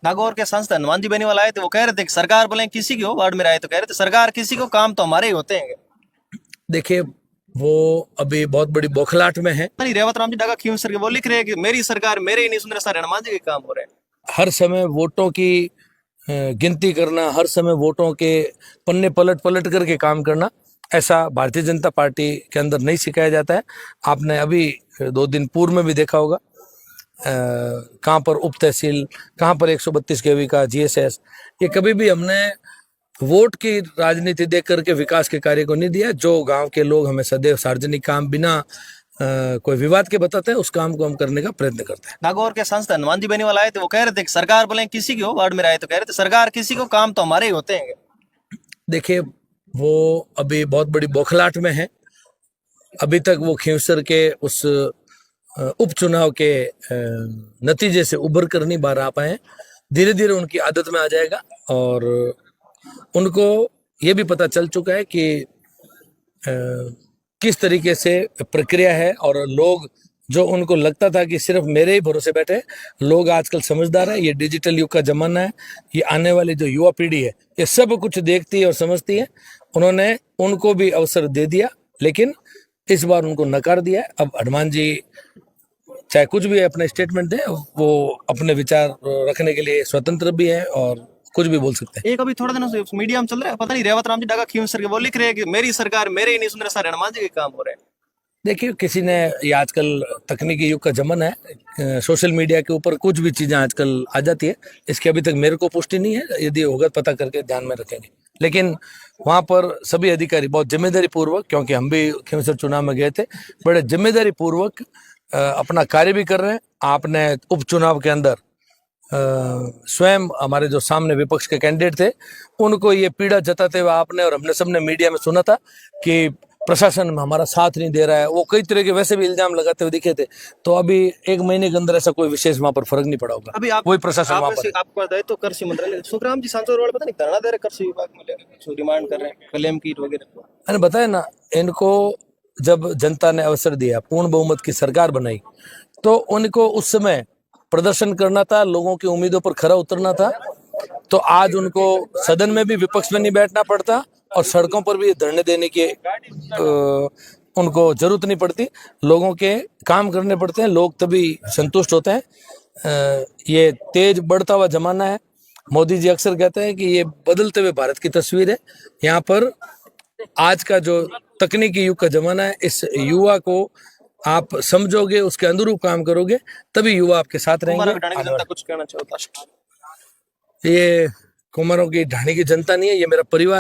नागौर के सांसद हनुमान जी बेनीवाल आए थे, वो कह रहे थे कि सरकार बोले किसी की हो, वार्ड में आए तो कह रहे थे सरकार किसी को, काम तो हमारे ही होते हैं। देखिए, वो अभी बहुत बड़ी बौखलाहट में है। नहीं, रेवत राम जी डागा क्यों सर के वो लिख रहे हैं कि मेरी सरकार मेरे ही नहीं सुन रहे, सारे हनुमान जी के काम हो रहे हैं। हर समय वोटों की गिनती करना, हर समय वोटों के पन्ने पलट पलट करके काम करना, ऐसा भारतीय जनता पार्टी के अंदर नहीं सिखाया जाता है। आपने अभी 2 दिन पूर्व में भी देखा होगा कहाँ पर उप तहसील, कहाँ पर 132 केवी का जीएसएस। ये कभी भी हमने वोट की राजनीति देख करके विकास के कार्य को नहीं दिया। जो गांव के लोग हमें सदैव सार्वजनिक काम बिना कोई विवाद के बताते हैं, उस काम को हम करने का प्रयत्न करते हैं। नागौर के सांसद हनुमान जी बेनीवाल आए थे, वो कह रहे थे कि सरकार बोले किसी की हो, वार्ड में आए तो कह रहे थे सरकार किसी को, काम तो हमारे ही होते हैं। देखिए, वो अभी बहुत बड़ी बौखलाहट में है। अभी तक वो खींवसर के उस उपचुनाव के नतीजे से उभर कर नहीं बाहर आ पाए हैं। धीरे धीरे उनकी आदत में आ जाएगा और उनको ये भी पता चल चुका है कि किस तरीके से प्रक्रिया है। और लोग, जो उनको लगता था कि सिर्फ मेरे ही भरोसे बैठे, लोग आजकल समझदार है। ये डिजिटल युग का जमाना है। ये आने वाली जो युवा पीढ़ी है, ये सब कुछ देखती है और समझती है। उन्होंने उनको भी अवसर दे दिया, लेकिन इस बार उनको नकार दिया है। अब हनुमान जी चाहे कुछ भी अपने स्टेटमेंट दें, वो अपने विचार रखने के लिए स्वतंत्र भी है और कुछ भी बोल सकते हैं। एक अभी थोड़ा दिनों से मीडिया में चल रहा है, पता नहीं रेवत राम जी डागा क्यों सर के वो लिख रहे हैं कि मेरी सरकार मेरे ही नहीं सुन रहे, सारे हनुमान जी के काम हो रहे हैं। देखिए, किसी ने, ये आजकल तकनीकी युग का जमाना है, सोशल मीडिया के ऊपर कुछ भी चीजें आजकल आ जाती है। इसकी अभी तक मेरे को पुष्टि नहीं है, यदि होगा पता करके ध्यान में रखेंगे। लेकिन वहां पर सभी अधिकारी बहुत जिम्मेदारी पूर्वक, क्योंकि हम भी खींवसर चुनाव में गए थे, बड़े जिम्मेदारी पूर्वक अपना कार्य भी कर रहे हैं। आपने उपचुनाव के अंदर स्वयं हमारे जो सामने विपक्ष के कैंडिडेट थे, उनको ये पीड़ा जताते हुए आपने और हमने सबने मीडिया में सुना था कि प्रशासन हमारा साथ नहीं दे रहा है। वो कई तरह के वैसे भी इल्जाम लगाते हुए दिखे थे। तो अभी 1 महीने के अंदर ऐसा कोई विशेष वहां पर फर्क नहीं पड़ा होगा। अभी वही प्रशासन वहां पर। आपका दायित्व कृषि मंत्रालय, सुखराम जी सांसद वाले पता नहीं धरना दे रहे कृषि विभाग में, लेकर डिमांड कर रहे हैं क्लेम कीट वगैरह। मैंने बताया ना, इनको जब जनता ने अवसर दिया, पूर्ण बहुमत की सरकार बनाई, तो उनको उस समय प्रदर्शन करना था, लोगों की उम्मीदों पर खरा उतरना था। तो आज उनको सदन में भी विपक्ष में नहीं बैठना पड़ता और सड़कों पर भी धरने देने की उनको जरूरत नहीं पड़ती। लोगों के काम करने पड़ते हैं, लोग तभी संतुष्ट होते हैं। ये तेज बढ़ता हुआ जमाना है। मोदी जी अक्सर कहते हैं कि ये बदलते हुए भारत की तस्वीर है। यहाँ पर आज का जो तकनीकी युग का जमाना है, इस युवा को आप समझोगे, उसके अनुरूप काम करोगे, तभी युवा आपके साथ रहेंगे। कुछ कहना चाहता ये कुमारों की ढाणी की जनता नहीं है, ये मेरा परिवार।